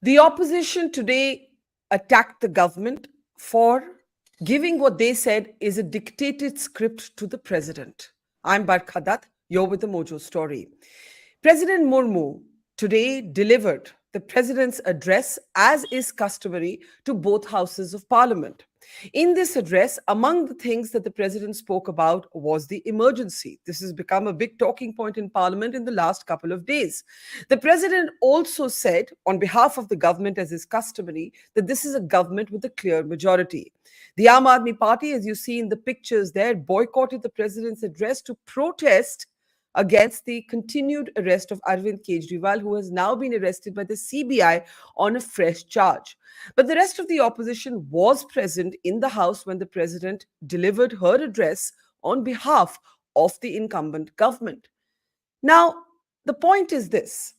The opposition today attacked the government for giving what they said is a dictated script to the president. I'm Barkha Dutt. You're with the Mojo Story. President Murmu today delivered the president's address, as is customary, to both houses of parliament. In this address, among the things that the president spoke about was the emergency. This has become a big talking point in parliament in the last couple of days. The president also said, on behalf of the government, as is customary, that this is a government with a clear majority. The Aam Aadmi Party, as you see in the pictures there, boycotted the president's address to protest against the continued arrest of Arvind Kejriwal, who has now been arrested by the CBI on a fresh charge. But the rest of the opposition was present in the House when the president delivered her address on behalf of the incumbent government. Now, the point is this.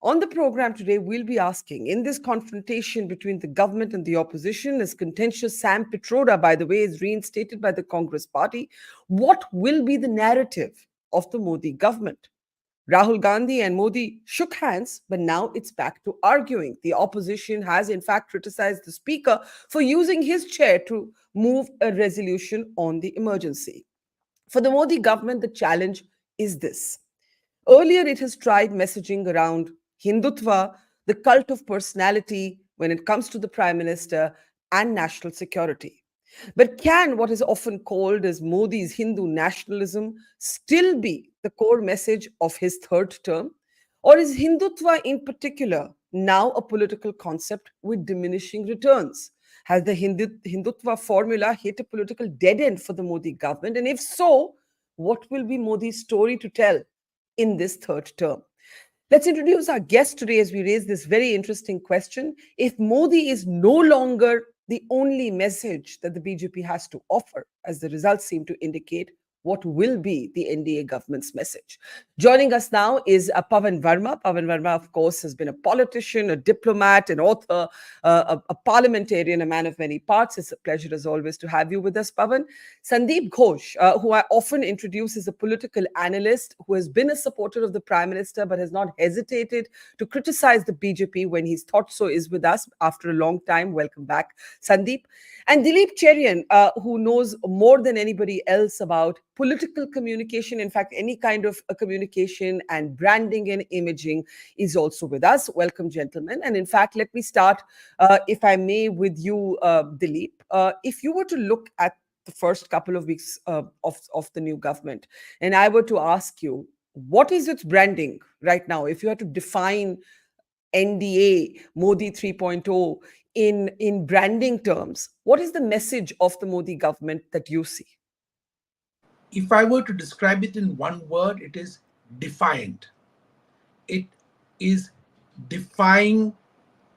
On the program today, we'll be asking, in this confrontation between the government and the opposition, as contentious Sam Pitroda, by the way, is reinstated by the Congress party, what will be the narrative of the Modi government? Rahul Gandhi and Modi shook hands, but now it's back to arguing. The opposition has, in fact, criticized the speaker for using his chair to move a resolution on the emergency. For the Modi government, the challenge is this. Earlier, it has tried messaging around Hindutva, the cult of personality when it comes to the prime minister, and national security. But can what is often called as Modi's Hindu nationalism still be the core message of his third term? Or is Hindutva in particular now a political concept with diminishing returns? Has the Hindutva formula hit a political dead end for the Modi government? And if so, what will be Modi's story to tell in this third term? Let's introduce our guest today as we raise this very interesting question. If Modi is no longer the only message that the BJP has to offer, as the results seem to indicate, what will be the NDA government's message? Joining us now is Pavan Varma. Pavan Varma, of course, has been a politician, a diplomat, an author, a parliamentarian, a man of many parts. It's a pleasure, as always, to have you with us, Pavan. Sandip Ghose, who I often introduce as a political analyst, who has been a supporter of the Prime Minister, but has not hesitated to criticize the BJP when he's thought so, is with us after a long time. Welcome back, Sandip. And Dilip Cherian, who knows more than anybody else about political communication, in fact, any kind of a communication and branding and imaging, is also with us. Welcome, gentlemen. And in fact, let me start, if I may, with you, Dilip. If you were to look at the first couple of weeks of the new government, and I were to ask you, what is its branding right now? If you had to define NDA, Modi 3.0, in branding terms, what is the message of the Modi government that you see? If I were to describe it in one word, it is defiant. It is defying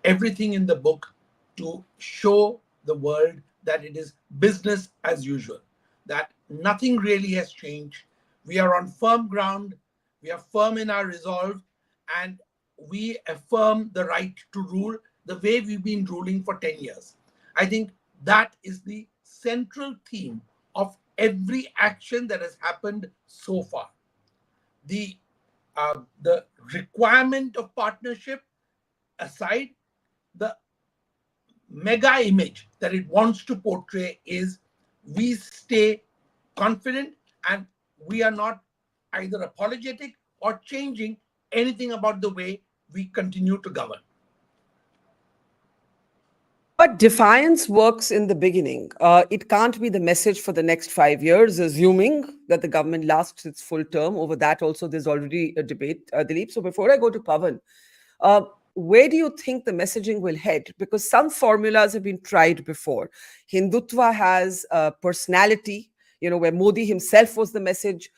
everything in the book to show the world that it is business as usual, that nothing really has changed. We are on firm ground, we are firm in our resolve, and we affirm the right to rule the way we've been ruling for 10 years. I think that is the central theme of every action that has happened so far. The requirement of partnership aside, the mega image that it wants to portray is we stay confident and we are not either apologetic or changing anything about the way we continue to govern. But defiance works in the beginning. It can't be the message for the next 5 years, assuming that the government lasts its full term. Over that also, there's already a debate, Dilip. So before I go to Pavan, where do you think the messaging will head? Because some formulas have been tried before. Hindutva has personality, where Modi himself was the message,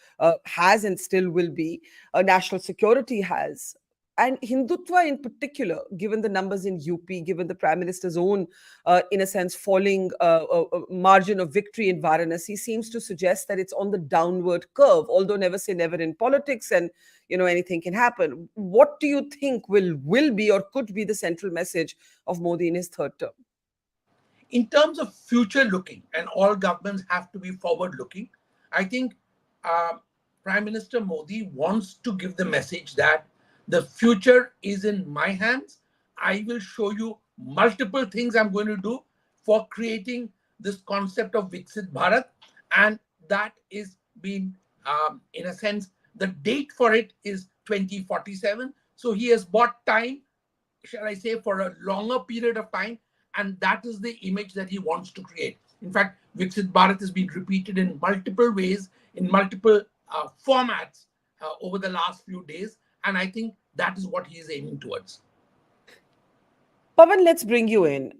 has and still will be. National security has. And Hindutva in particular, given the numbers in UP, given the Prime Minister's own, in a sense, falling margin of victory in Varanasi, seems to suggest that it's on the downward curve, although never say never in politics and, anything can happen. What do you think will be or could be the central message of Modi in his third term? In terms of future looking, and all governments have to be forward looking, I think Prime Minister Modi wants to give the message that the future is in my hands. I will show you multiple things I'm going to do for creating this concept of Viksit Bharat, and that is being, in a sense, the date for it is 2047. So he has bought time, shall I say, for a longer period of time, and that is the image that he wants to create. In fact, Viksit Bharat has been repeated in multiple ways, in multiple formats over the last few days, and I think that is what he is aiming towards. Pavan, let's bring you in.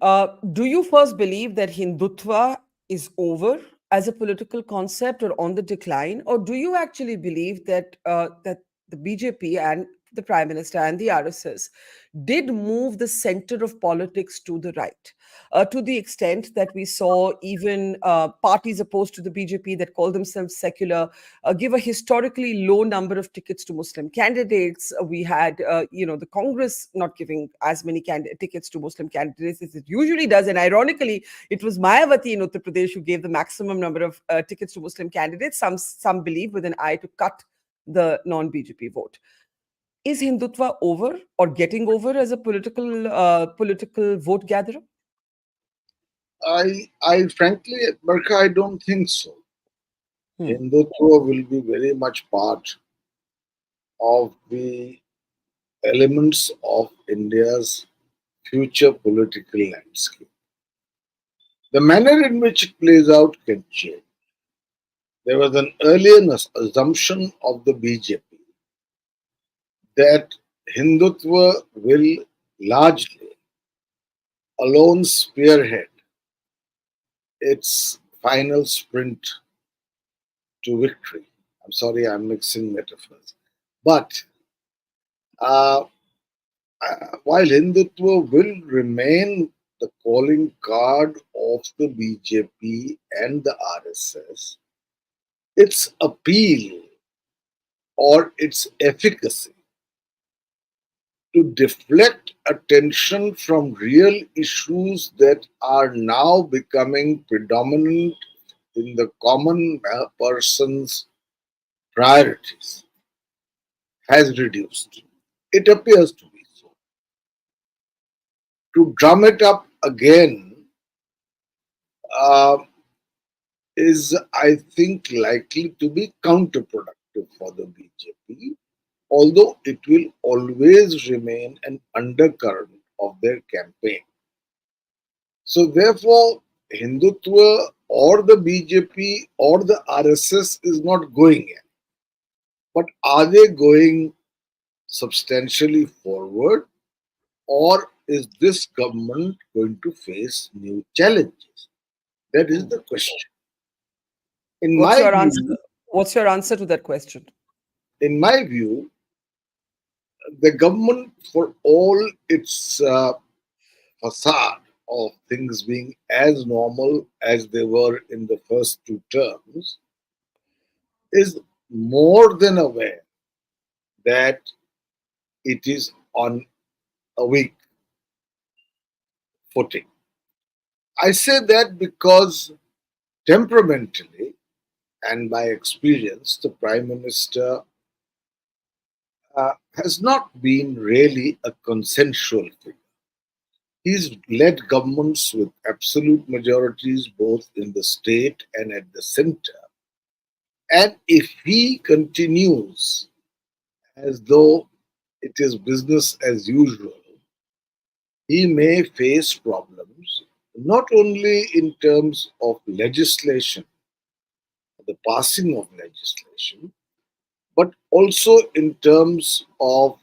Do you first believe that Hindutva is over as a political concept or on the decline, or do you actually believe that that the BJP and the Prime Minister and the RSS did move the center of politics to the right, to the extent that we saw even parties opposed to the BJP that call themselves secular give a historically low number of tickets to Muslim candidates. We had, the Congress not giving as many tickets to Muslim candidates as it usually does. And ironically, it was Mayawati in Uttar Pradesh who gave the maximum number of tickets to Muslim candidates. Some believe with an eye to cut the non-BJP vote. Is Hindutva over or getting over as a political vote gatherer? I frankly, Barkha, I don't think so. Hmm. Hindutva will be very much part of the elements of India's future political landscape. The manner in which it plays out can change. There was an earlier assumption of the BJP that Hindutva will largely alone spearhead its final sprint to victory. I'm sorry, I'm mixing metaphors. But uh, while Hindutva will remain the calling card of the BJP and the RSS, its appeal or its efficacy to deflect attention from real issues that are now becoming predominant in the common person's priorities has reduced. It appears to be so. To drum it up again uh, is, I think, likely to be counterproductive for the BJP, although it will always remain an undercurrent of their campaign. So, therefore, Hindutva or the BJP or the RSS is not going in. But are they going substantially forward, or is this government going to face new challenges? That is Hmm. the question. In What's my your answer? view, What's your answer to that question? in my view, the government, for all its facade of things being as normal as they were in the first two terms, is more than aware that it is on a weak footing. I say that because temperamentally and by experience, the Prime Minister has not been really a consensual figure. He's led governments with absolute majorities both in the state and at the center. And if he continues as though it is business as usual, he may face problems not only in terms of legislation, the passing of legislation, but also in terms of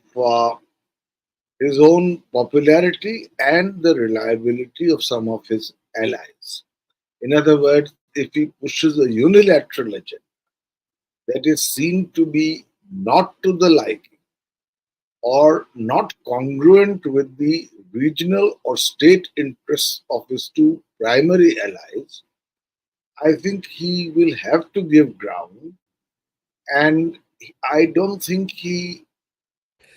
his own popularity and the reliability of some of his allies. In other words, if he pushes a unilateral agenda that is seen to be not to the liking or not congruent with the regional or state interests of his two primary allies, I think he will have to give ground, and I don't think he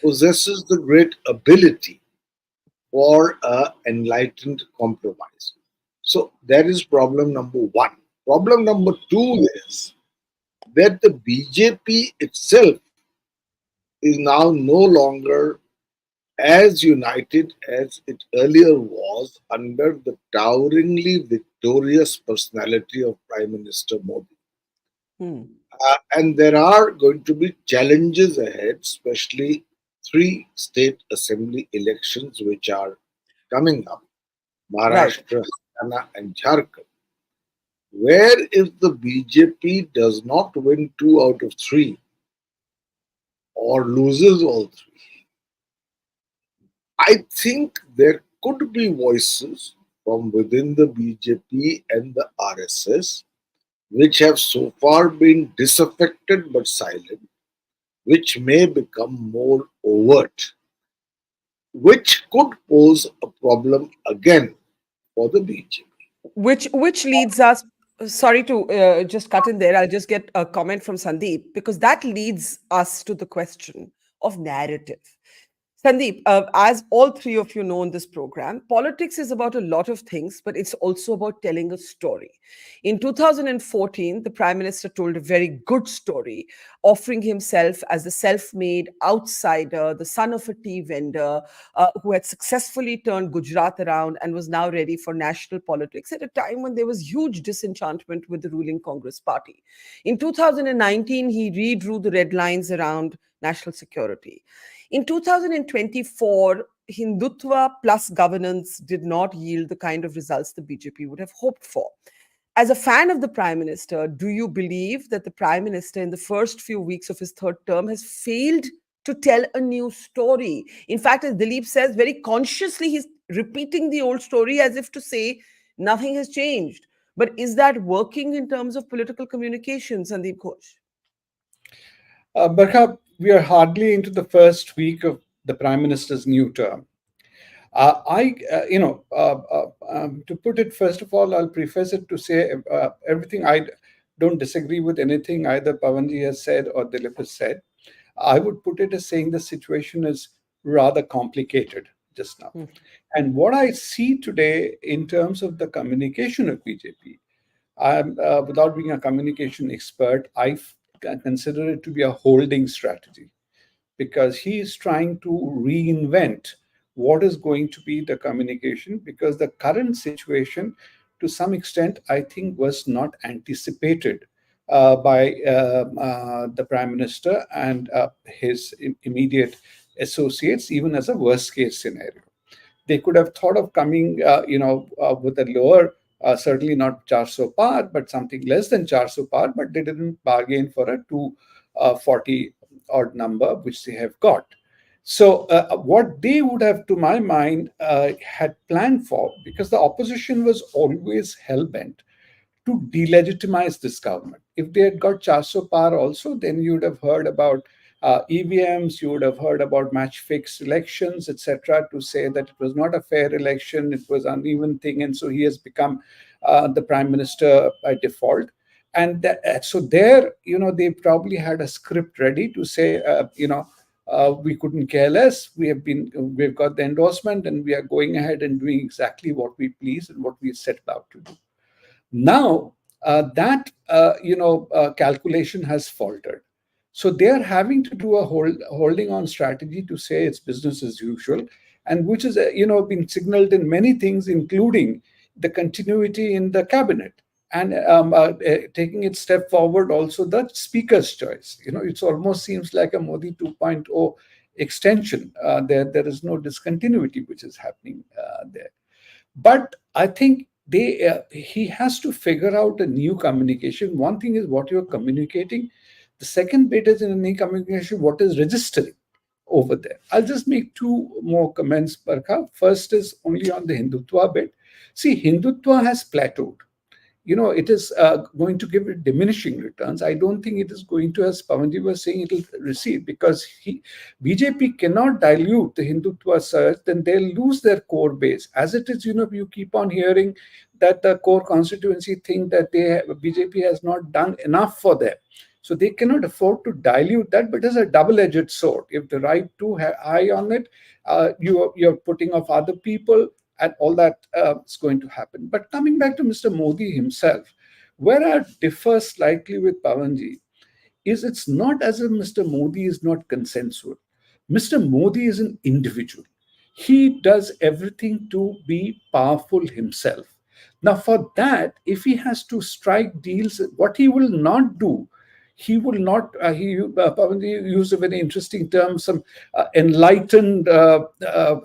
possesses the great ability for an enlightened compromise. So that is problem number one. Problem number two is that the BJP itself is now no longer as united as it earlier was under the toweringly victorious personality of Prime Minister Modi. Hmm. And there are going to be challenges ahead, especially three state assembly elections which are coming up: Right. Maharashtra, Haryana, and Jharkhand, where if the BJP does not win two out of three or loses all three, I think there could be voices from within the BJP and the RSS which have so far been disaffected but silent, which may become more overt, which could pose a problem again for the BJP. Which leads us, sorry to just cut in there, I'll just get a comment from Sandeep, because that leads us to the question of narrative. Sandeep, as all three of you know in this program, politics is about a lot of things, but it's also about telling a story. In 2014, the Prime Minister told a very good story, offering himself as the self made outsider, the son of a tea vendor, who had successfully turned Gujarat around and was now ready for national politics at a time when there was huge disenchantment with the ruling Congress party. In 2019, he redrew the red lines around national security. In 2024, Hindutva plus governance did not yield the kind of results the BJP would have hoped for. As a fan of the Prime Minister, do you believe that the Prime Minister, in the first few weeks of his third term, has failed to tell a new story? In fact, as Dilip says, very consciously, he's repeating the old story as if to say nothing has changed. But is that working in terms of political communication, Sandeep Ghosh? Barkha, we are hardly into the first week of the Prime Minister's new term. To put it, first of all, I'll preface it to say everything. I don't disagree with anything either Pavanji has said or Dilip has said. I would put it as saying the situation is rather complicated just now. Hmm. And what I see today in terms of the communication of BJP, without being a communication expert, consider it to be a holding strategy, because he is trying to reinvent what is going to be the communication, because the current situation, to some extent, I think was not anticipated by the Prime Minister and his immediate associates, even as a worst case scenario. They could have thought of coming, with a lower, certainly not 400 par, but something less than 400 par, but they didn't bargain for a 240 odd number, which they have got. So, what they would have, to my mind, had planned for, because the opposition was always hell bent to delegitimize this government. If they had got 400 par also, then you would have heard about EVMs, you would have heard about match fixed elections, etc., to say that it was not a fair election, it was uneven thing, and so he has become the prime minister by default. And so there, they probably had a script ready to say, we couldn't care less. We've got the endorsement, and we are going ahead and doing exactly what we please and what we set out to do. Now, that calculation has faltered. So they are having to do a holding on strategy to say it's business as usual, and which is been signaled in many things, including the continuity in the cabinet, and taking it step forward also the speaker's choice. It almost seems like a Modi 2.0 extension. There is no discontinuity which is happening there. But I think he has to figure out a new communication. One thing is what you're communicating. The second bit is in a new communication, what is registering over there. I'll just make two more comments, Barkha. First is only on the Hindutva bit. See, Hindutva has plateaued. It is going to give it diminishing returns. I don't think it is going to, as Pavanji was saying, it will recede, because BJP cannot dilute the Hindutva surge, then they'll lose their core base. As it is, you keep on hearing that the core constituency think that BJP has not done enough for them. So they cannot afford to dilute that, but it's a double-edged sword. If the right too high on it, you're putting off other people, and all that is going to happen. But coming back to Mr. Modi himself, where I differ slightly with Pavanji is it's not as if Mr. Modi is not consensual. Mr. Modi is an individual. He does everything to be powerful himself. Now, for that, if he has to strike deals, what he will not do, he will not. Pavan used a very interesting term, some enlightened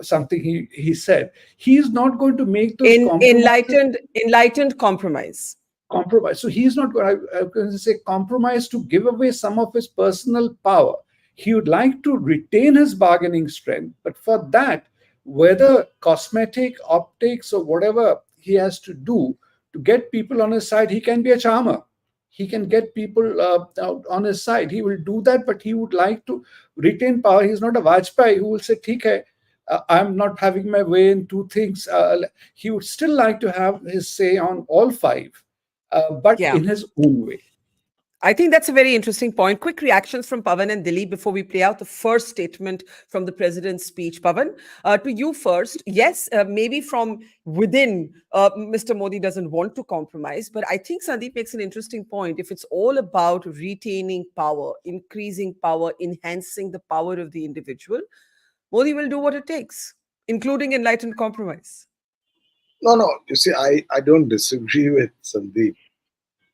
something he said. He is not going to make those In compromises. enlightened compromise. Compromise. So he's not going. I'm going to say compromise to give away some of his personal power. He would like to retain his bargaining strength, but for that, whether cosmetic, optics, or whatever he has to do to get people on his side, he can be a charmer. He can get people out on his side. He will do that, but he would like to retain power. He's not a Vajpayee who will say, "ठीक है, I'm not having my way in two things." He would still like to have his say on all five, but Yeah. in his own way. I think that's a very interesting point. Quick reactions from Pavan and Dilip before we play out the first statement from the president's speech. Pavan, to you first. Yes, maybe from within, Mr. Modi doesn't want to compromise, but I think Sandip makes an interesting point. If it's all about retaining power, increasing power, enhancing the power of the individual, Modi will do what it takes, including enlightened compromise. No, no. You see, I don't disagree with Sandeep.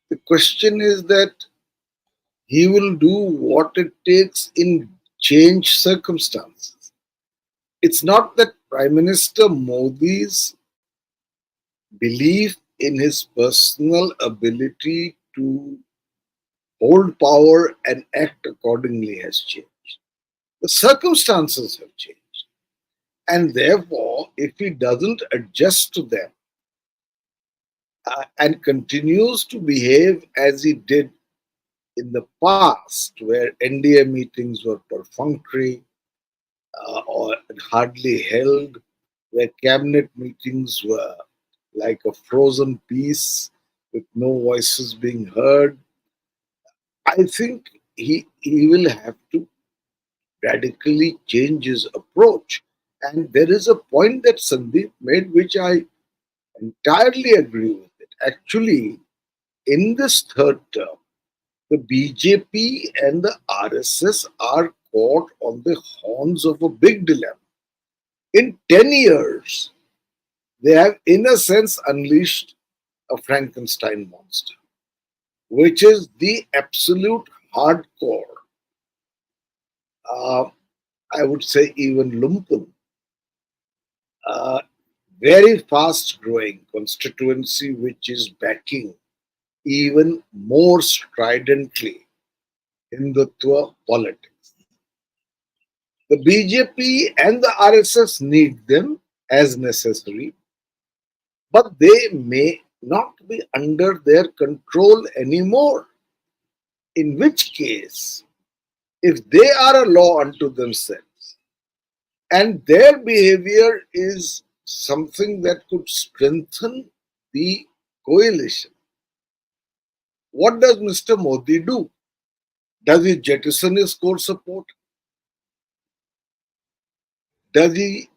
The question is that he will do what it takes in changed circumstances. It's not that Prime Minister Modi's belief in his personal ability to hold power and act accordingly has changed. The circumstances have changed. And therefore, if he doesn't adjust to them and continues to behave as he did in the past, where NDA meetings were perfunctory or hardly held, where cabinet meetings were like a frozen piece with no voices being heard, I think he will have to radically change his approach. And there is a point that Sandeep made, which I entirely agree with it. Actually, in this third term, the BJP and the RSS are caught on the horns of a big dilemma. In 10 years, they have, in a sense, unleashed a Frankenstein monster, which is the absolute hardcore, uh, I would say even lumpen, uh, very fast growing constituency which is backing even more stridently Hindutva politics. The BJP and the RSS need them as necessary, but they may not be under their control anymore. In which case, if they are a law unto themselves and their behavior is something that could strengthen the coalition, what does Mr. Modi do? Does he jettison his core support? Does he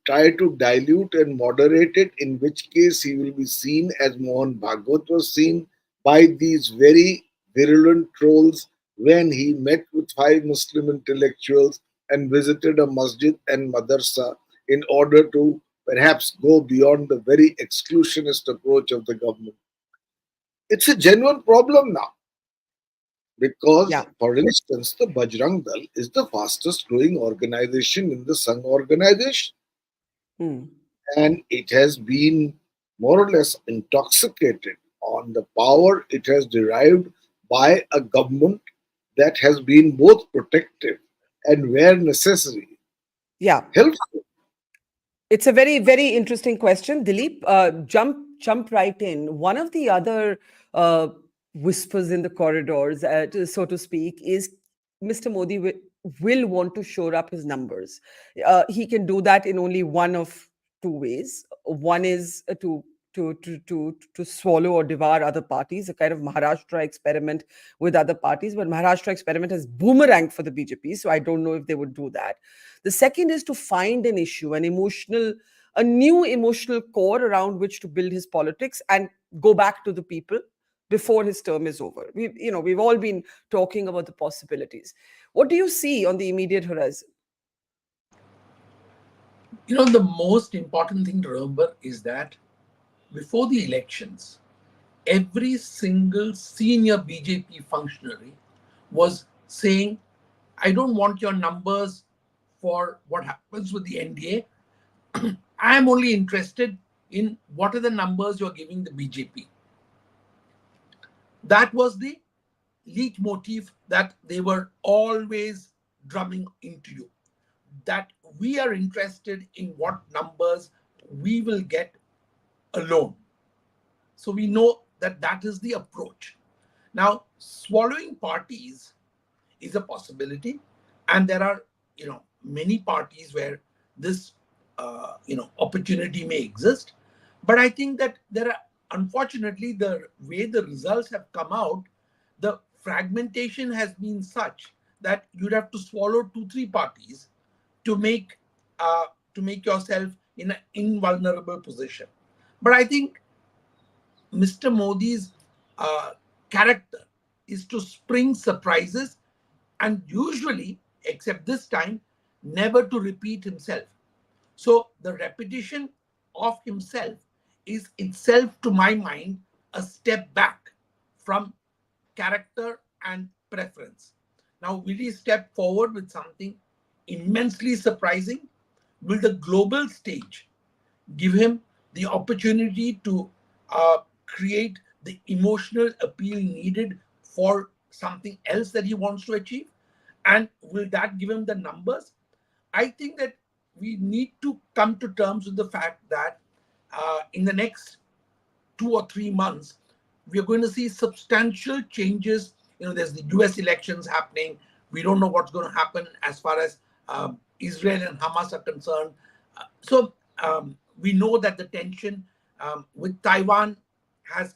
try to dilute and moderate it, in which case he will be seen as Mohan Bhagwat was seen by these very virulent trolls when he met with 5 Muslim intellectuals and visited a masjid and madrasa in order to perhaps go beyond the very exclusionist approach of the government. It's a genuine problem now because, Yeah. for instance, the Bajrang Dal is the fastest growing organization in the Sangh organization. Hmm. And it has been more or less intoxicated on the power it has derived by a government that has been both protective and, where necessary, Yeah. helpful. It's a very, very interesting question. Dilip, jump right in. One of the other whispers in the corridors, so to speak, is Mr. Modi will want to shore up his numbers. He can do that in only one of two ways. One is to swallow or devour other parties, a kind of Maharashtra experiment with other parties. But Maharashtra experiment has boomeranged for the BJP, so I don't know if they would do that. The second is to find an issue, a new emotional core around which to build his politics and go back to the people, before his term is over. We've all been talking about the possibilities. What do you see on the immediate horizon? The most important thing to remember is that before the elections, every single senior BJP functionary was saying, I don't want your numbers for what happens with the NDA. I am only interested in what are the numbers you're giving the BJP. That was the leitmotif that they were always drumming into you. That we are interested in what numbers we will get alone. So we know that that is the approach. Now, swallowing parties is a possibility, and there are many parties where this opportunity may exist. But I think that there are, unfortunately, the way the results have come out, the fragmentation has been such that you'd have to swallow 2-3 parties to make yourself in an invulnerable position. But I think Mr. Modi's character is to spring surprises, and usually, except this time, never to repeat himself. So the repetition of himself is itself, to my mind, a step back from character and preference. Now, will he step forward with something immensely surprising? Will the global stage give him the opportunity to create the emotional appeal needed for something else that he wants to achieve? And will that give him the numbers? I think that we need to come to terms with the fact that in the next 2 or 3 months, we are going to see substantial changes. There's the US elections happening. We don't know what's going to happen as far as Israel and Hamas are concerned. So we know that the tension with Taiwan has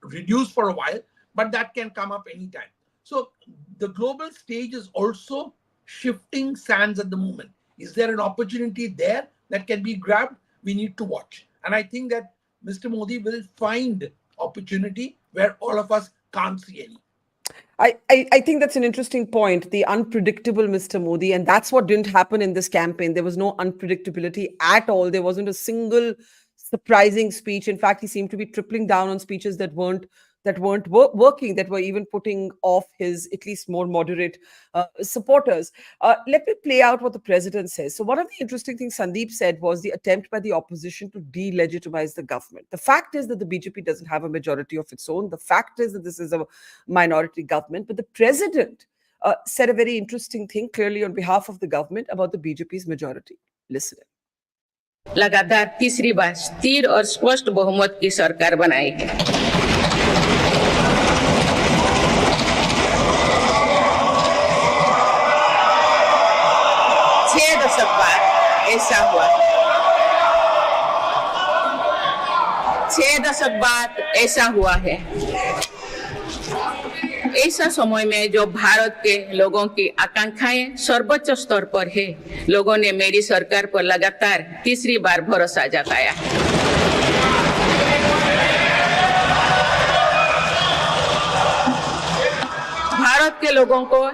reduced for a while, but that can come up anytime. So the global stage is also shifting sands at the moment. Is there an opportunity there that can be grabbed? We need to watch. And I think that Mr. Modi will find opportunity where all of us can't see any. I think that's an interesting point, the unpredictable Mr. Modi. And that's what didn't happen in this campaign. There was no unpredictability at all. There wasn't a single surprising speech. In fact, he seemed to be tripling down on speeches that weren't working, that were even putting off his at least more moderate supporters. Let me play out what the president says. So one of the interesting things Sandip said was the attempt by the opposition to delegitimize the government. The fact is that the BJP doesn't have a majority of its own. The fact is that this is a minority government. But the president said a very interesting thing clearly on behalf of the government about the BJP's majority. Listen. लगातार तीसरी बार स्थिर और स्पष्ट बहुमत की सरकार बनाएगी। 6 दशक बाद ऐसा हुआ। 6 दशक बाद ऐसा हुआ है। ऐसा समय में जो भारत के लोगों की आकांक्षाएं सर्वोच्च स्तर पर है, लोगों ने मेरी सरकार पर लगातार तीसरी बार भरोसा जताया। भारत के लोगों को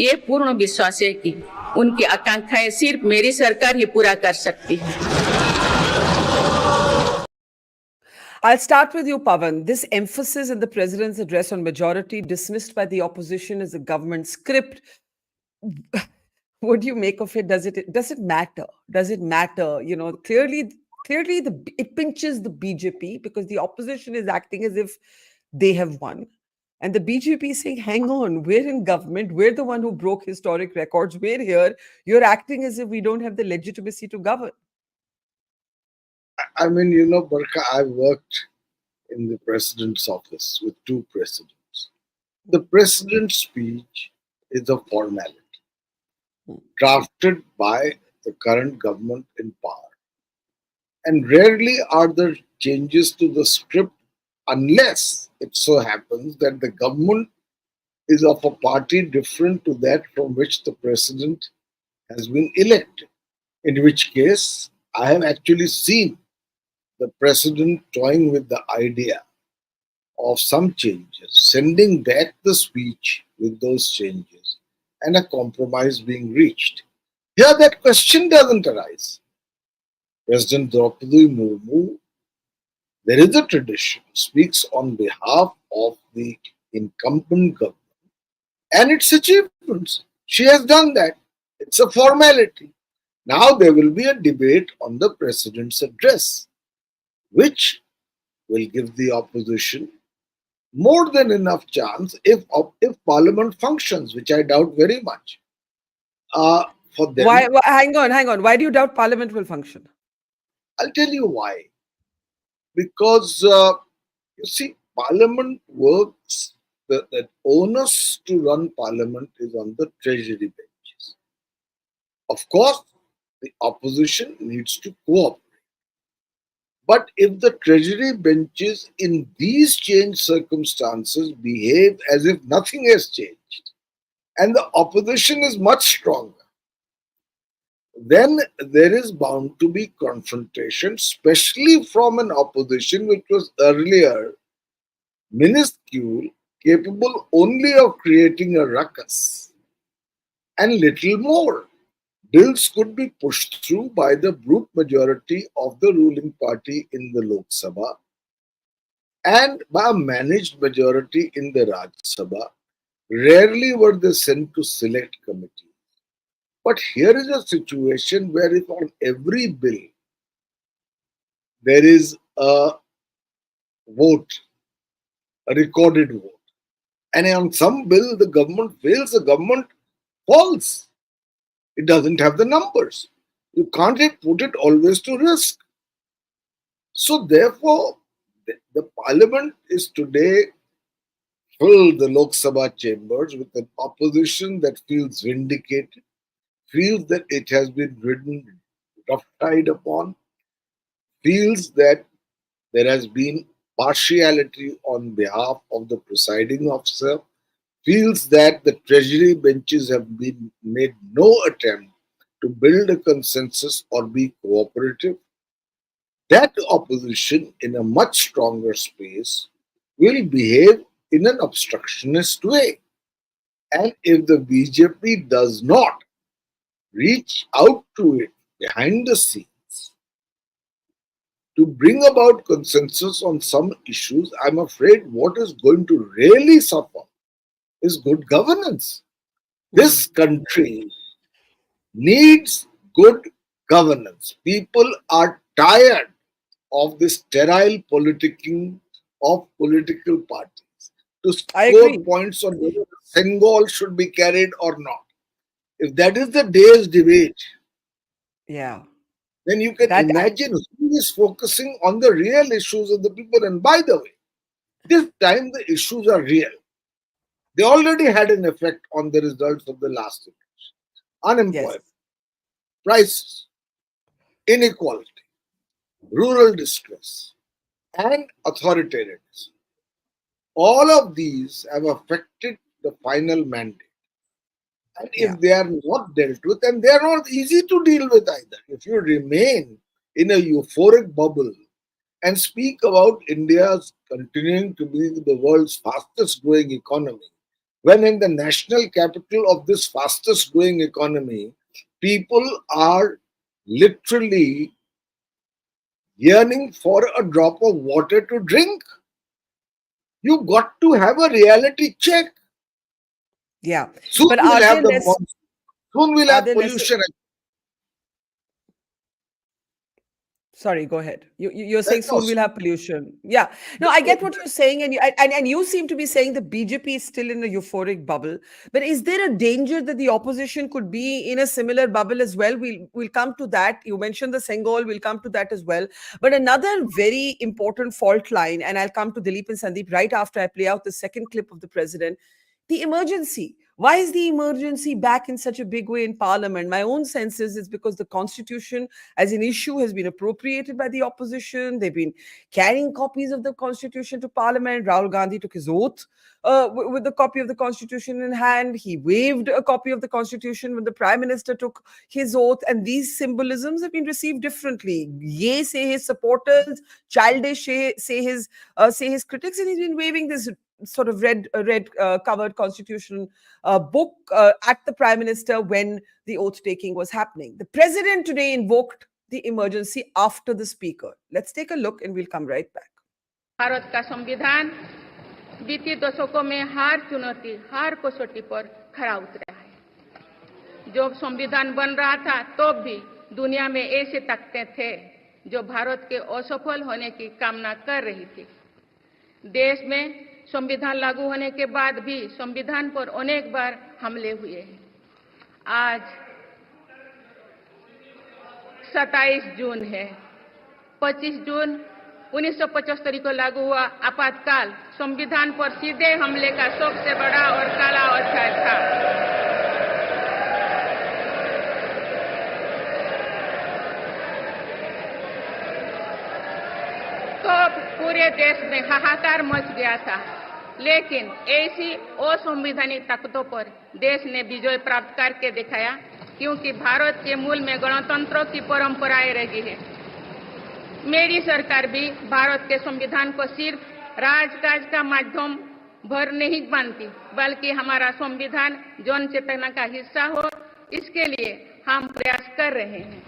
ये पूर्ण विश्वास है कि उनकी आकांक्षाएं सिर्फ मेरी सरकार ही पूरा कर सकती है। I'll start with you, Pavan. This emphasis in the president's address on majority dismissed by the opposition as a government script. What do you make of it? Does it matter? Does it matter? Clearly, it pinches the BJP because the opposition is acting as if they have won. And the BJP is saying, hang on, we're in government. We're the one who broke historic records. We're here. You're acting as if we don't have the legitimacy to govern. I mean, Barkha, I worked in the president's office with 2 presidents. The president's speech is a formality drafted by the current government in power. And rarely are there changes to the script unless it so happens that the government is of a party different to that from which the president has been elected. In which case, I have actually seen the president toying with the idea of some changes, sending back the speech with those changes, and a compromise being reached. Here, that question doesn't arise. President Draupadi Murmu, there is a tradition, speaks on behalf of the incumbent government and its achievements. She has done that. It's a formality. Now there will be a debate on the president's address, which will give the opposition more than enough chance if parliament functions, which I doubt very much. For them, Hang on. Why do you doubt Parliament will function? I'll tell you why. Because you see, parliament works. The onus to run parliament is on the treasury benches. Of course, the opposition needs to cooperate. But if the treasury benches in these changed circumstances behave as if nothing has changed, and the opposition is much stronger, then there is bound to be confrontation, especially from an opposition which was earlier minuscule, capable only of creating a ruckus and little more. Bills could be pushed through by the brute majority of the ruling party in the Lok Sabha and by a managed majority in the Rajya Sabha. Rarely were they sent to select committees. But here is a situation where if on every bill there is a vote, a recorded vote, and on some bill the government fails, the government falls. It doesn't have the numbers. You can't put it always to risk. So therefore, the parliament is today filled, the Lok Sabha chambers, with an opposition that feels vindicated, feels that it has been ridden, rough-tied upon, feels that there has been partiality on behalf of the presiding officer, feels that the treasury benches have been made no attempt to build a consensus or be cooperative. That opposition in a much stronger space will behave in an obstructionist way. And if the BJP does not reach out to it behind the scenes to bring about consensus on some issues, I'm afraid what is going to really suffer is good governance. This country needs good governance. People are tired of this sterile politicking of political parties to I score agree. points on whether the Bengal should be carried or not. If that is the day's debate, Yeah. then you can That imagine who is focusing on the real issues of the people. And by the way, this time the issues are real. They already had an effect on the results of the last election. yes. Unemployment, prices, inequality, rural distress, and authoritarianism. All of these have affected the final mandate. And Yeah. if they are not dealt with, and they are not easy to deal with either, if you remain in a euphoric bubble and speak about India's continuing to be the world's fastest growing economy, when in the national capital of this fastest growing economy, people are literally yearning for a drop of water to drink, you got to have a reality check. Yeah. Soon But we'll are have there the less? monsoon. Soon we'll Are have there less? pollution. Sorry, go ahead. You're saying No, soon we'll have pollution. Yeah. No, I get what you're saying, and you seem to be saying the BJP is still in a euphoric bubble. But is there a danger that the opposition could be in a similar bubble as well? We'll come to that. You mentioned the Sengal. We'll come to that as well. But another very important fault line, and I'll come to Dilip and Sandip right after I play out the second clip of the president. The emergency. Why is the emergency back in such a big way in Parliament? My own sense is it's because the Constitution as an issue has been appropriated by the opposition. They've been carrying copies of the Constitution to Parliament. Rahul Gandhi took his oath with the copy of the Constitution in hand. He waived a copy of the Constitution when the Prime Minister took his oath. And these symbolisms have been received differently. Ye say his supporters, childish say his critics, and he's been waving this sort of red covered constitution book at the Prime Minister when the oath taking was happening. The President today invoked the emergency after the Speaker. Let's take a look and we'll come right back. Bharat का संविधान बीते दशकों में हर कसौटी पर खरा उतरा है। जो संविधान बन रहा था तो भी दुनिया में ऐसे ताकतें थे जो भारत के असफल होने की कामना कर रही थी। देश में संविधान लागू होने के बाद भी संविधान पर अनेक बार हमले हुए हैं। आज 27 जून है। 25 जून 1975 को लागू हुआ आपातकाल संविधान पर सीधे हमले का सबसे बड़ा और काला अध्याय था। तो पूरे देश में हाहाकार मच गया था, लेकिन ऐसी असंवैधानिक ताकतों पर देश ने विजय प्राप्त करके दिखाया, क्योंकि भारत के मूल में गणतंत्र की परंपराएं रही है। मेरी सरकार भी भारत के संविधान को सिर्फ राजकाज का माध्यम भर नहीं मानती, बल्कि हमारा संविधान जन चेतना का हिस्सा हो, इसके लिए हम प्रयास कर रहे हैं।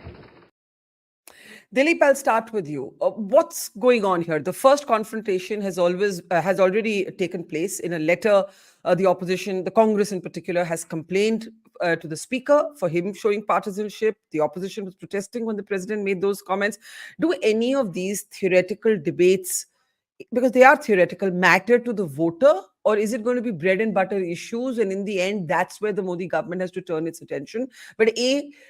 Dilip, I'll start with you. What's going on here? The first confrontation has already taken place. In a letter, the opposition, the Congress in particular, has complained to the Speaker for him showing partisanship. The opposition was protesting when the President made those comments. Do any of these theoretical debates, because they are theoretical, matter to the voter? Or is it going to be bread and butter issues? And in the end, that's where the Modi government has to turn its attention. But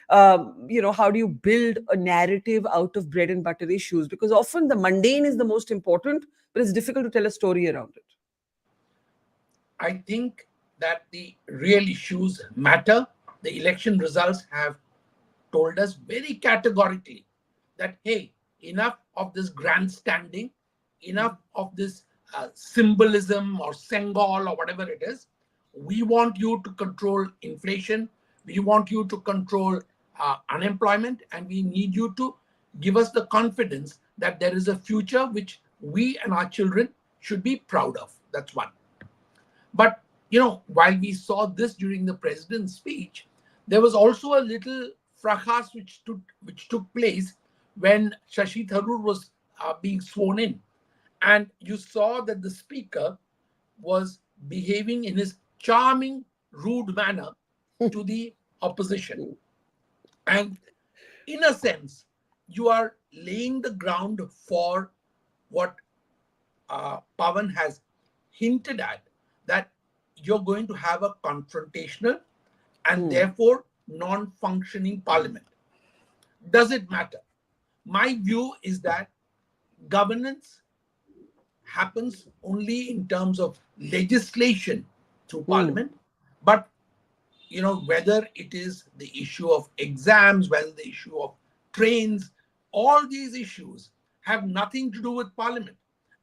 how do you build a narrative out of bread and butter issues? Because often the mundane is the most important, but it's difficult to tell a story around it. I think that the real issues matter. The election results have told us very categorically that, hey, enough of this grandstanding, enough of this symbolism or Sengol or whatever it is. We want you to control inflation. We want you to control unemployment, and we need you to give us the confidence that there is a future which we and our children should be proud of. That's one. But, while we saw this during the president's speech, there was also a little fracas which took place when Shashi Tharoor was being sworn in. And you saw that the Speaker was behaving in his charming, rude manner to the opposition. And in a sense, you are laying the ground for what Pavan has hinted at, that you're going to have a confrontational and therefore non-functioning parliament. Does it matter? My view is that governance happens only in terms of legislation through parliament. But, whether it is the issue of exams, whether the issue of trains, all these issues have nothing to do with parliament.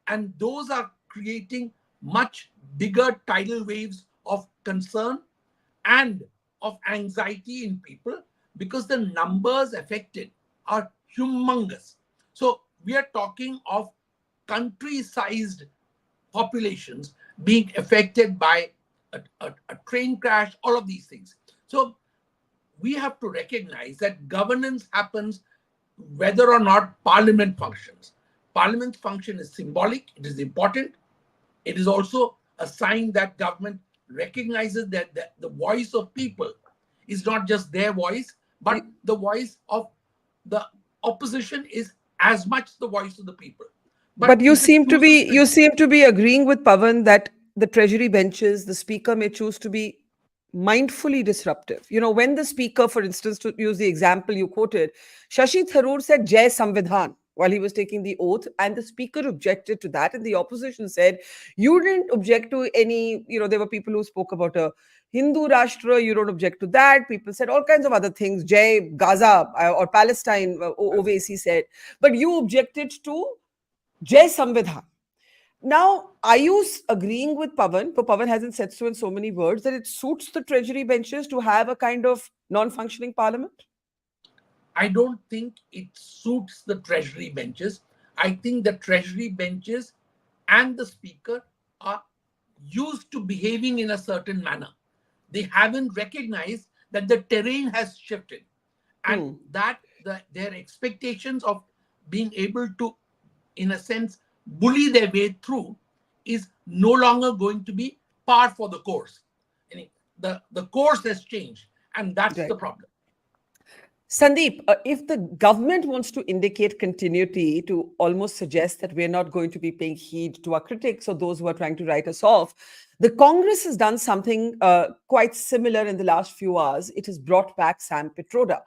And those are creating much bigger tidal waves of concern and of anxiety in people, because the numbers affected are humongous. So we are talking of country-sized populations being affected by a train crash, all of these things. So we have to recognize that governance happens whether or not parliament functions. Parliament's function is symbolic, it is important. It is also a sign that government recognizes that the voice of people is not just their voice, but the voice of the opposition is as much the voice of the people. But you seem to be agreeing with Pavan that the Treasury benches, the Speaker may choose to be mindfully disruptive. When the Speaker, for instance, to use the example you quoted, Shashi Tharoor said Jai Samvidhan while he was taking the oath, and the speaker objected to that, and the opposition said, you didn't object to any, there were people who spoke about a Hindu Rashtra, you don't object to that. People said all kinds of other things, Jai Gaza or Palestine, Ovaisi said, but you objected to Jai Samvidhan. Now, are you agreeing with Pavan, but Pavan hasn't said so in so many words, that it suits the treasury benches to have a kind of non-functioning parliament? I don't think it suits the treasury benches. I think the treasury benches and the speaker are used to behaving in a certain manner. They haven't recognized that the terrain has shifted, and that their expectations of being able to, in a sense, bully their way through is no longer going to be par for the course. The course has changed, and that's the problem. Sandip, if the government wants to indicate continuity, to almost suggest that we're not going to be paying heed to our critics or those who are trying to write us off, the Congress has done something quite similar in the last few hours. It has brought back Sam Pitroda.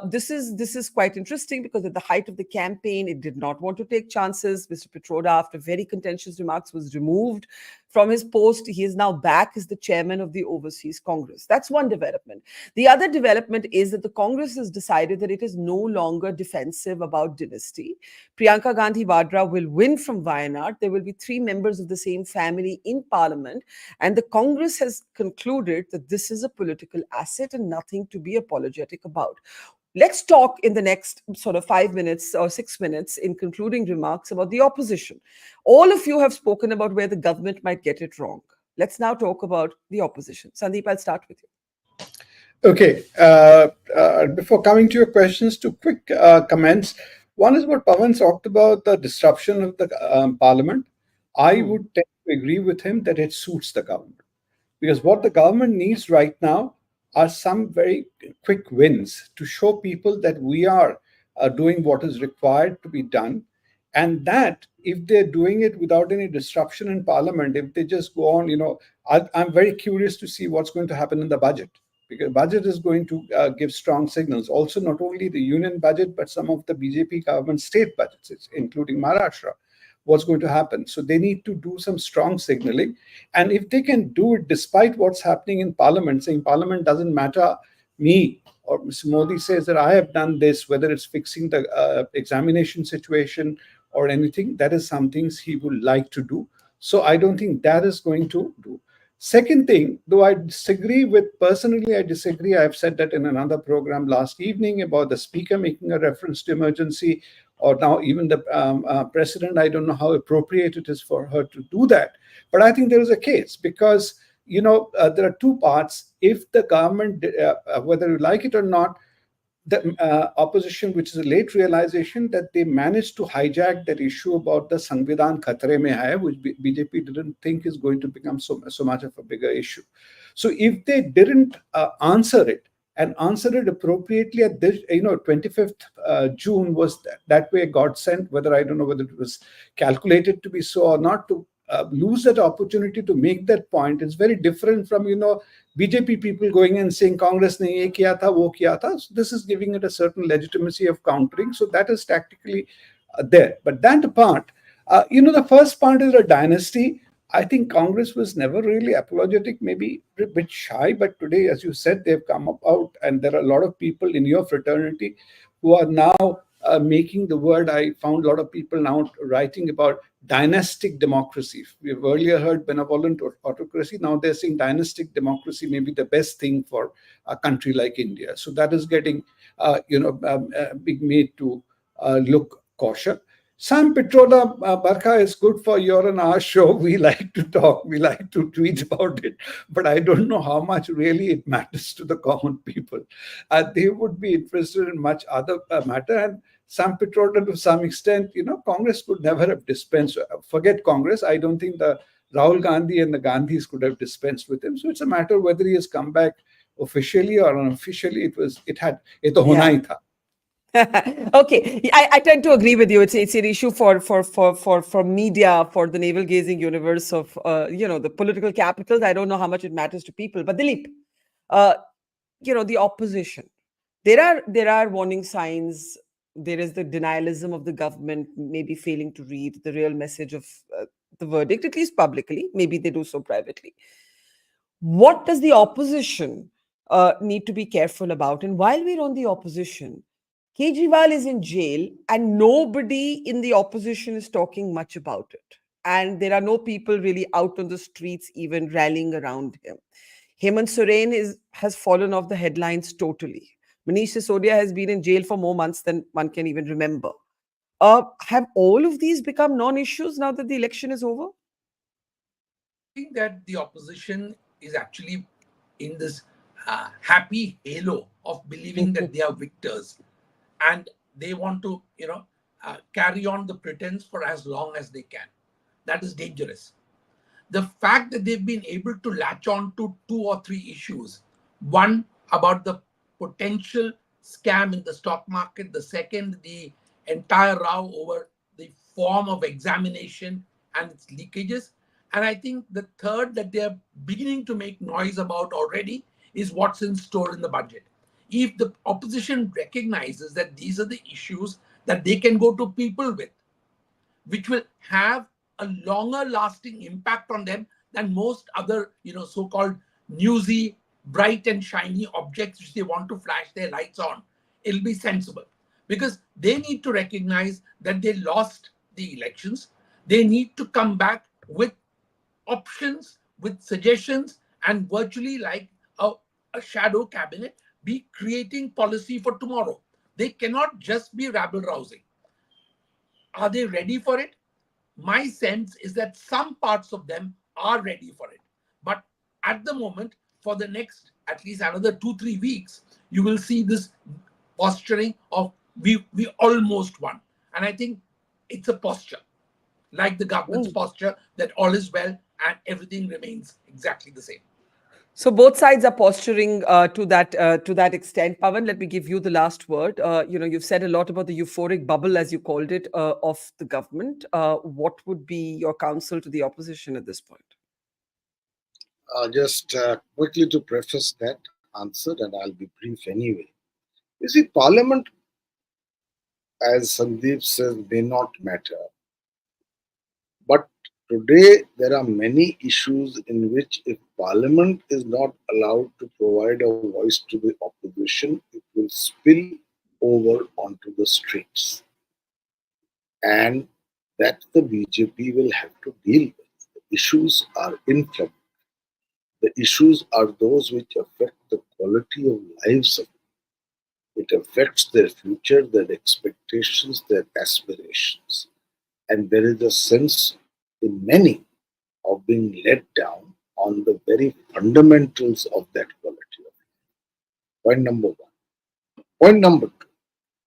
This is quite interesting because at the height of the campaign, it did not want to take chances. Mr. Pitroda, after very contentious remarks, was removed from his post. He is now back as the chairman of the Overseas Congress. That's one development. The other development is that the Congress has decided that it is no longer defensive about dynasty. Priyanka Gandhi Vadra will win from Wayanad. There will be 3 members of the same family in parliament. And the Congress has concluded that this is a political asset and nothing to be apologetic about. Let's talk in the next sort of 5 minutes or 6 minutes in concluding remarks about the opposition. All of you have spoken about where the government might get it wrong. Let's now talk about the opposition. Sandip, I'll start with you. Okay. Before coming to your questions, 2 quick comments. One is what Pavan talked about, the disruption of the parliament. I would tend to agree with him that it suits the government. Because what the government needs right now are some very quick wins to show people that we are doing what is required to be done. And that if they're doing it without any disruption in parliament, if they just go on, I'm very curious to see what's going to happen in the budget. Because budget is going to give strong signals. Also, not only the union budget, but some of the BJP government state budgets, including Maharashtra, what's going to happen. So they need to do some strong signaling. And if they can do it despite what's happening in parliament, saying parliament doesn't matter me, or Mr. Modi says that I have done this, whether it's fixing the examination situation or anything, that is some things he would like to do. So I don't think that is going to do. Second thing, though I disagree. I've said that in another program last evening about the speaker making a reference to emergency, or now even the president. I don't know how appropriate it is for her to do that. But I think there is a case because, there are 2 parts. If the government, whether you like it or not, the opposition, which is a late realization that they managed to hijack that issue about the Samvidhan Khatre mein hai, which BJP didn't think is going to become so much of a bigger issue. So if they didn't answer it and answer it appropriately at this, 25th June was that way God sent, whether I don't know whether it was calculated to be so or not, to lose that opportunity to make that point is very different from, BJP people going and saying Congress ne ye kiya tha, wo kiya tha. So this is giving it a certain legitimacy of countering. So that is tactically there. But that apart, the first part is a dynasty. I think Congress was never really apologetic, maybe a bit shy. But today, as you said, they've come out, and there are a lot of people in your fraternity who are now making the word. I found a lot of people now writing about dynastic democracy. We've earlier heard benevolent autocracy. Now they're saying dynastic democracy may be the best thing for a country like India. So that is getting, being made to look cautious. Sam Pitroda, Barkha, is good for your and our show. We like to talk, we like to tweet about it, but I don't know how much really it matters to the common people. They would be interested in much other matter. And Sam Pitroda, to some extent, Congress could never have dispensed. Forget Congress. I don't think the Rahul Gandhi and the Gandhis could have dispensed with him. So it's a matter of whether he has come back officially or unofficially. It had to hona hi tha. Okay, I tend to agree with you. It's an issue for media, for the navel gazing universe of the political capitals. I don't know how much it matters to people. But Dilip, the opposition, there are warning signs There is the denialism of the government, maybe failing to read the real message of the verdict, at least publicly. Maybe they do so privately. What does the opposition need to be careful about? And while we're on the opposition, Kejriwal is in jail and nobody in the opposition is talking much about it. And there are no people really out on the streets even rallying around him. Hemant Soren has fallen off the headlines totally. Manish Sisodia has been in jail for more months than one can even remember. Have all of these become non-issues now that the election is over? I think that the opposition is actually in this happy halo of believing that they are victors, and they want to, carry on the pretense for as long as they can. That is dangerous. The fact that they've been able to latch on to two or three issues, one about the potential scam in the stock market, the second, the entire row over the form of examination and its leakages, and I think the third that they're beginning to make noise about already is what's in store in the budget. If the opposition recognizes that these are the issues that they can go to people with, which will have a longer lasting impact on them than most other, so-called newsy, bright and shiny objects which they want to flash their lights on, it'll be sensible. Because they need to recognize that they lost the elections. They need to come back with options, with suggestions, and virtually like a shadow cabinet, be creating policy for tomorrow. They cannot just be rabble rousing. Are they ready for it? My sense is that some parts of them are ready for it. But at the moment, for the next at least another 2-3 weeks, you will see this posturing of we almost won. And I think it's a posture, like the government's posture that all is well and everything remains exactly the same. So both sides are posturing to that extent. Pavan, let me give you the last word. You've said a lot about the euphoric bubble, as you called it, of the government. What would be your counsel to the opposition at this point? Just quickly to preface that answer, and I'll be brief anyway. You see, Parliament, as Sandip says, may not matter. But today, there are many issues in which if Parliament is not allowed to provide a voice to the opposition, it will spill over onto the streets. And that the BJP will have to deal with. The issues are inflammable. The issues are those which affect the quality of lives of people. It affects their future, their expectations, their aspirations. And there is a sense in many of being let down on the very fundamentals of that quality of life. Point number one. Point number two.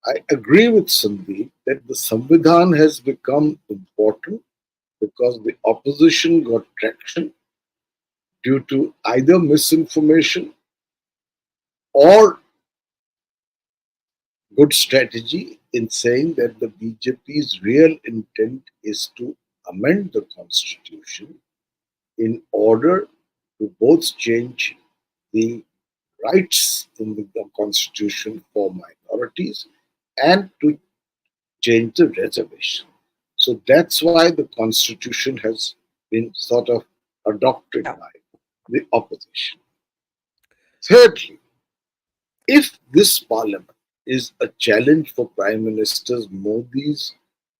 I agree with Sandip that the Samvidhan has become important because the opposition got traction due to either misinformation or good strategy in saying that the BJP's real intent is to amend the constitution in order to both change the rights in the constitution for minorities and to change the reservation. So that's why the constitution has been sort of adopted by the opposition. Thirdly, if this parliament is a challenge for Prime Minister Modi's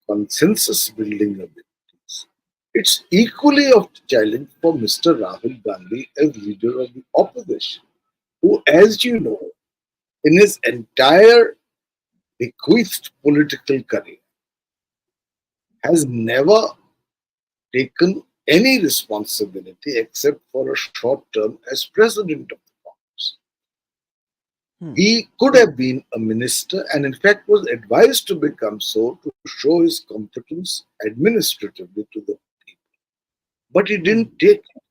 consensus building abilities, it's equally of challenge for Mr. Rahul Gandhi as leader of the opposition, who, as you know, in his entire bequeathed political career, has never taken any responsibility except for a short term as president of the Congress. He could have been a minister and, in fact, was advised to become so to show his competence administratively to the people. But he didn't take it.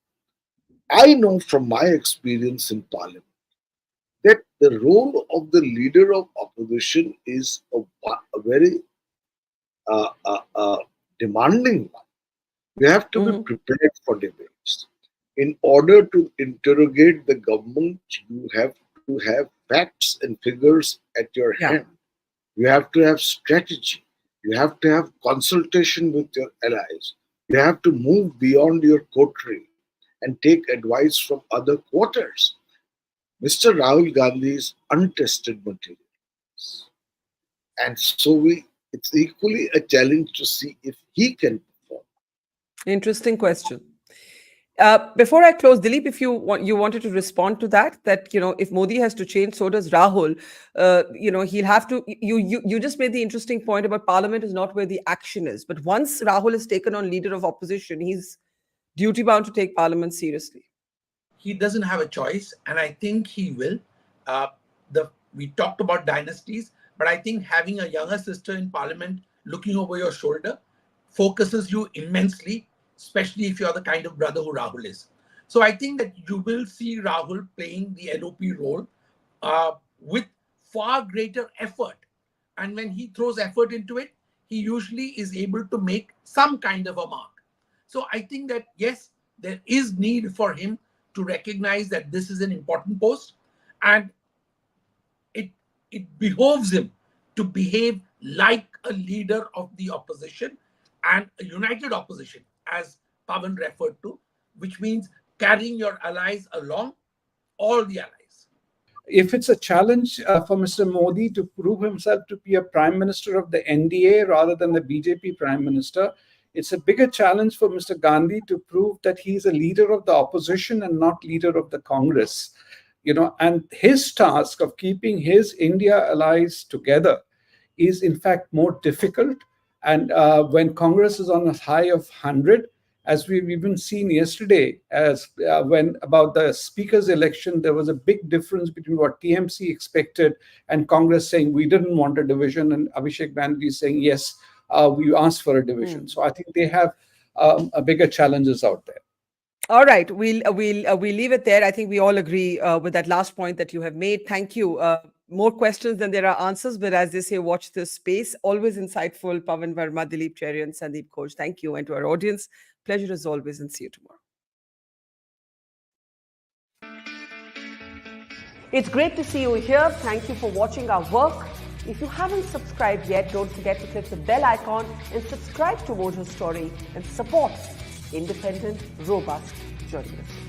I know from my experience in Parliament that the role of the leader of opposition is a very demanding one. You have to be prepared for debates. In order to interrogate the government, you have to have facts and figures at your hand. You have to have strategy. You have to have consultation with your allies. You have to move beyond your coterie and take advice from other quarters. Mr. Rahul Gandhi is untested material. And so it's equally a challenge to see if he can perform. Interesting question. Before I close, Dilip, if you wanted to respond to that, if Modi has to change, so does Rahul. He'll have to. You just made the interesting point about Parliament is not where the action is. But once Rahul is taken on leader of opposition, he's duty bound to take Parliament seriously. He doesn't have a choice, and I think he will. We talked about dynasties, but I think having a younger sister in Parliament looking over your shoulder focuses you immensely, especially if you're the kind of brother who Rahul is. So I think that you will see Rahul playing the LOP role with far greater effort. And when he throws effort into it, he usually is able to make some kind of a mark. So I think that, yes, there is need for him to recognize that this is an important post, and it behoves him to behave like a leader of the opposition, and a united opposition, as Pavan referred to, which means carrying your allies along, all the allies. If it's a challenge for Mr. Modi to prove himself to be a prime minister of the NDA rather than the BJP prime minister, it's a bigger challenge for Mr. Gandhi to prove that he's a leader of the opposition and not leader of the Congress. And his task of keeping his India allies together is in fact more difficult. And when Congress is on a high of 100, as we've even seen yesterday, when about the speaker's election, there was a big difference between what TMC expected and Congress saying we didn't want a division, and Abhishek Banerjee saying yes, we asked for a division. So I think they have a bigger challenges out there. All right, we'll leave it there. I think we all agree with that last point that you have made. Thank you. More questions than there are answers, but as they say, watch this space. Always insightful. Pavan, Varma, Dilip, Cherian, Sandip, Ghose. Thank you, and to our audience, pleasure as always, and see you tomorrow. It's great to see you here. Thank you for watching our work. If you haven't subscribed yet, don't forget to click the bell icon and subscribe to Mojo Story and support independent, robust journalism.